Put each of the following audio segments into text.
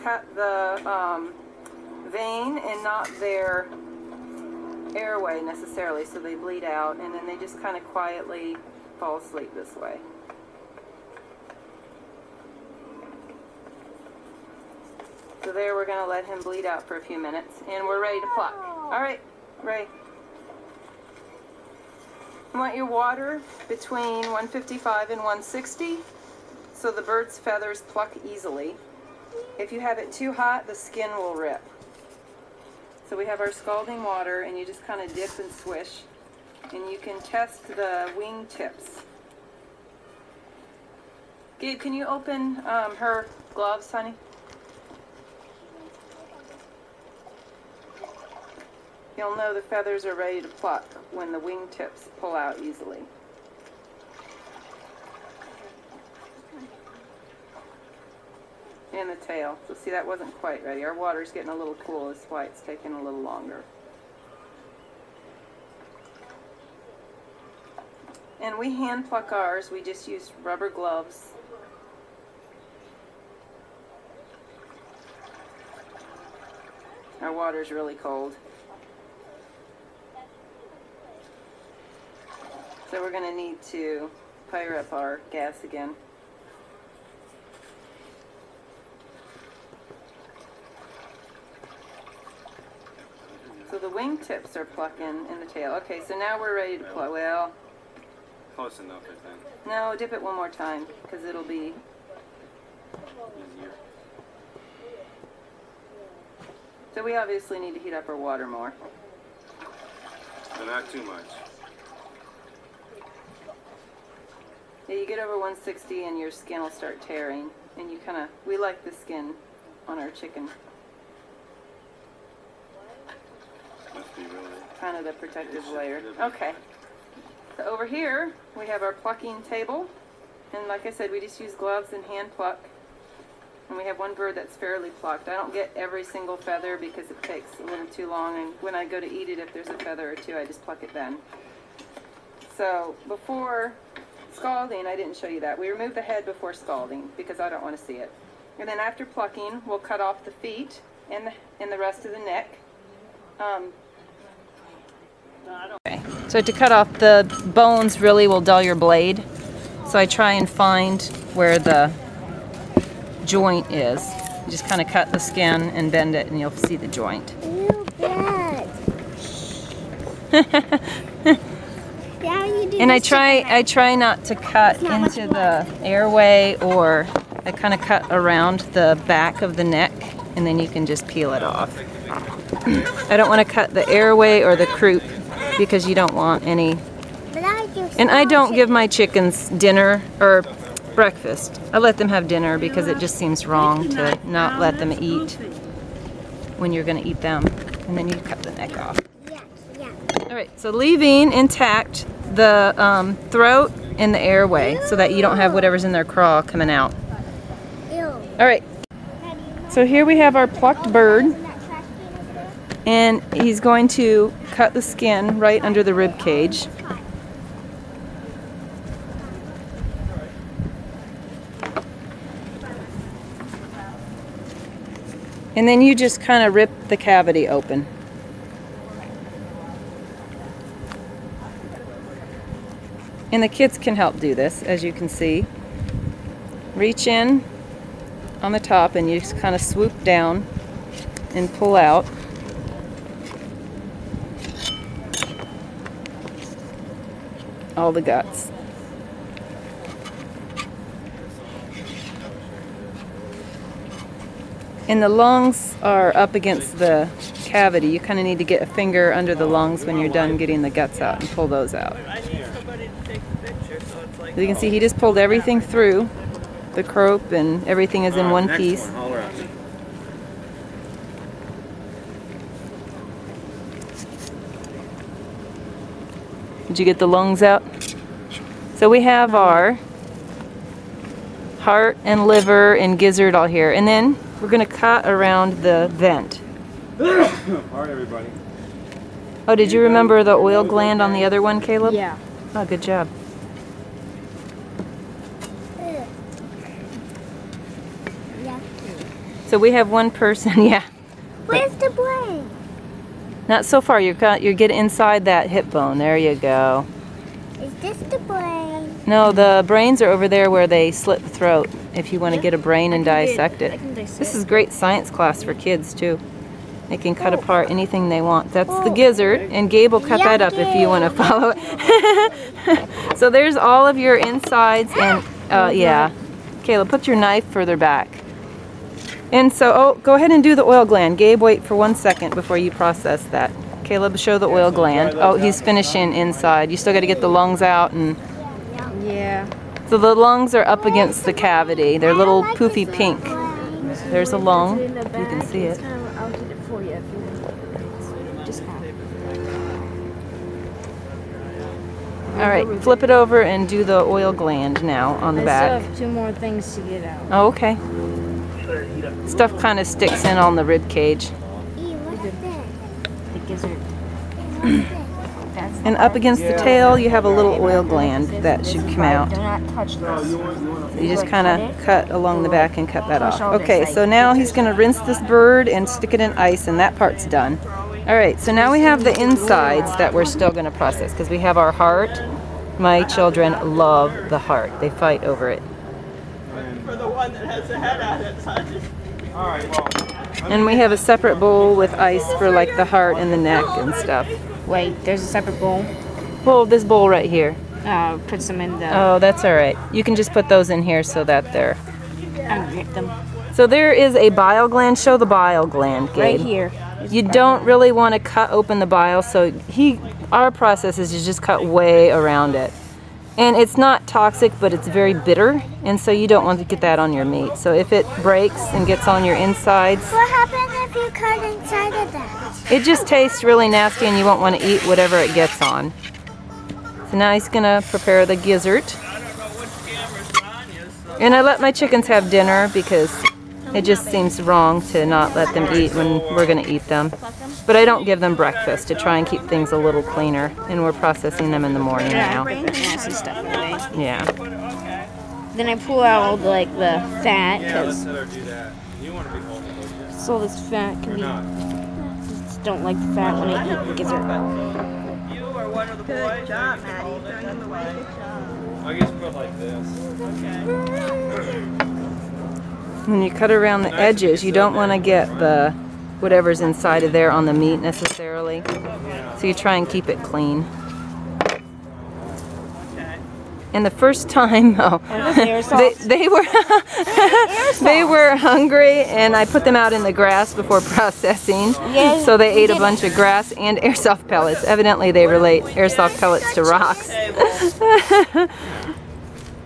cut the vein and not their airway necessarily, so they bleed out, and then they just kind of quietly fall asleep this way. So there, we're going to let him bleed out for a few minutes, and we're ready to pluck. All right, Ray. You want your water between 155 and 160, so the bird's feathers pluck easily. If you have it too hot, the skin will rip. So we have our scalding water, and you just kind of dip and swish, and you can test the wing tips. Gabe, can you open her gloves, honey? You'll know the feathers are ready to pluck when the wingtips pull out easily. And the tail. So see, that wasn't quite ready. Our water's getting a little cool. That's why it's taking a little longer. And we hand pluck ours. We just use rubber gloves. Our water's really cold. So we're going to need to fire up our gas again. So the wing tips are plucking in the tail. Okay, so now we're ready to pluck. Well, close enough, I think. No, dip it one more time, because it'll be easier. So we obviously need to heat up our water more. But not too much. Yeah, you get over 160 and your skin will start tearing, and you kind of, we like the skin on our chicken. Must be really Kind of the protective layer. Okay. So over here, we have our plucking table, and like I said, we just use gloves and hand pluck. And we have one bird that's fairly plucked. I don't get every single feather because it takes a little too long, and when I go to eat it, if there's a feather or two, I just pluck it then. So before scalding, I didn't show you that. We remove the head before scalding because I don't want to see it. And then after plucking, we'll cut off the feet and the rest of the neck. Okay. So to cut off the bones really will dull your blade. So I try and find where the joint is. You just kind of cut the skin and bend it and you'll see the joint. And I try not to cut into the airway, or I kind of cut around the back of the neck, and then you can just peel it off. I don't want to cut the airway or the croup because you don't want any. And I don't give my chickens dinner or breakfast. I let them have dinner because it just seems wrong to not let them eat when you're going to eat them. And then you cut the neck off. Alright, so leaving intact the throat and the airway so that you don't have whatever's in their craw coming out. Alright, so here we have our plucked bird, and he's going to cut the skin right under the rib cage. And then you just kind of rip the cavity open. And the kids can help do this, as you can see. Reach in on the top and you just kind of swoop down and pull out. All the guts. And the lungs are up against the cavity. You kind of need to get a finger under the lungs when you're done getting the guts out and pull those out. As you can see, he just pulled everything through the crope and everything is in one piece. Did you get the lungs out? So we have our heart and liver and gizzard all here. And then we're going to cut around the vent. Alright, everybody. Oh, did you remember the oil gland on the other one, Caleb? Yeah. Oh, good job. So we have one person, yeah. Where's the brain? Not so far. You get inside that hip bone. There you go. Is this the brain? No, the brains are over there where they slit the throat. If you want to get a brain and dissect it. This is great science class for kids too. They can cut apart anything they want. That's the gizzard, and Gabe will cut that up if you want to follow it. So there's all of your insides, and yeah. Kayla, put your knife further back. And so, oh, go ahead and do the oil gland. Gabe, wait for 1 second before you process that. Caleb, show the oil gland. Oh, he's finishing inside. You still got to get the lungs out, and yeah. So the lungs are up against the cavity. They're little poofy pink. There's a lung. You can see it. I'll get it for you if you want. Just All right, flip it over and do the oil gland now on the back. I still have 2 more things to get out. Oh, okay. Stuff kind of sticks in on the rib cage. The gizzard. And up against the tail, you have a little oil gland that should come out. Do not touch this. You just kind of cut along the back and cut that off. Okay, so now he's going to rinse this bird and stick it in ice, and that part's done. All right, so now we have the insides that we're still going to process because we have our heart. My children love the heart. They fight over it. For the one that has the head out inside. All right, well. And we have a separate bowl with ice for like the heart and the neck and stuff. Wait, there's a separate bowl. Well, this bowl right here. Put some in the... Oh, that's all right. You can just put those in here so that they're... I'll get them. So there is a bile gland. Show the bile gland, Gabe. Right here. You don't really want to cut open the bile, so our process is to just cut way around it. And it's not toxic, but it's very bitter, and so you don't want to get that on your meat. So if it breaks and gets on your insides... What happens if you cut inside of that? It just tastes really nasty, and you won't want to eat whatever it gets on. So now he's going to prepare the gizzard. And I let my chickens have dinner because it just seems wrong to not let them eat when we're going to eat them. But I don't give them breakfast to try and keep things a little cleaner, and we're processing them in the morning now. Nasty stuff away. Yeah. Then I pull out like the fat because Let her do that. You want to be holding those. so this fat can be. Just don't like the fat when I eat the gizzard. You are one of the boys. Good job, Maddie. Throwing them away. Good job. I guess put like this. When you cut around the edges, you don't want to get the whatever's inside of there on the meat necessarily. So you try and keep it clean. And the first time, they were they were hungry, and I put them out in the grass before processing. Yeah, so they ate a bunch of grass and airsoft pellets. Evidently, they relate airsoft pellets to rocks.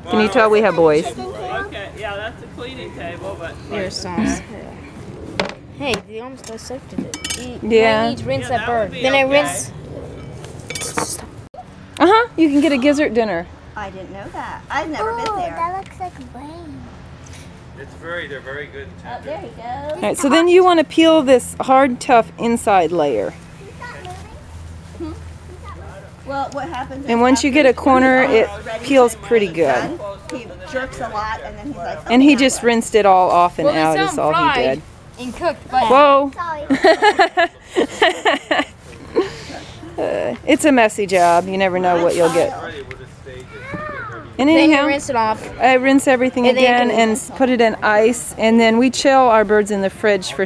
Can you tell we have boys? Okay, yeah, that's a cleaning table, but There's sauce. Hey, they almost dissected it. Yeah. I need to rinse that bird. Then I rinse. You can get a gizzard dinner. I didn't know that. I've never been there. That looks like a brain. They're very good and tender. There you go. All right, so then you want to peel this hard, tough inside layer. Well, what happens is And once you get a corner, it peels pretty good. he jerks a lot, and then he's like, And he just rinsed it all off and out is all he did. And cooked, but Whoa! Sorry. It's a messy job. You never know what you'll get. Ready, we'll just stage it. And then you anyhow, rinse it off. I rinse everything And then you again can- and put it in ice. And then we chill our birds in the fridge for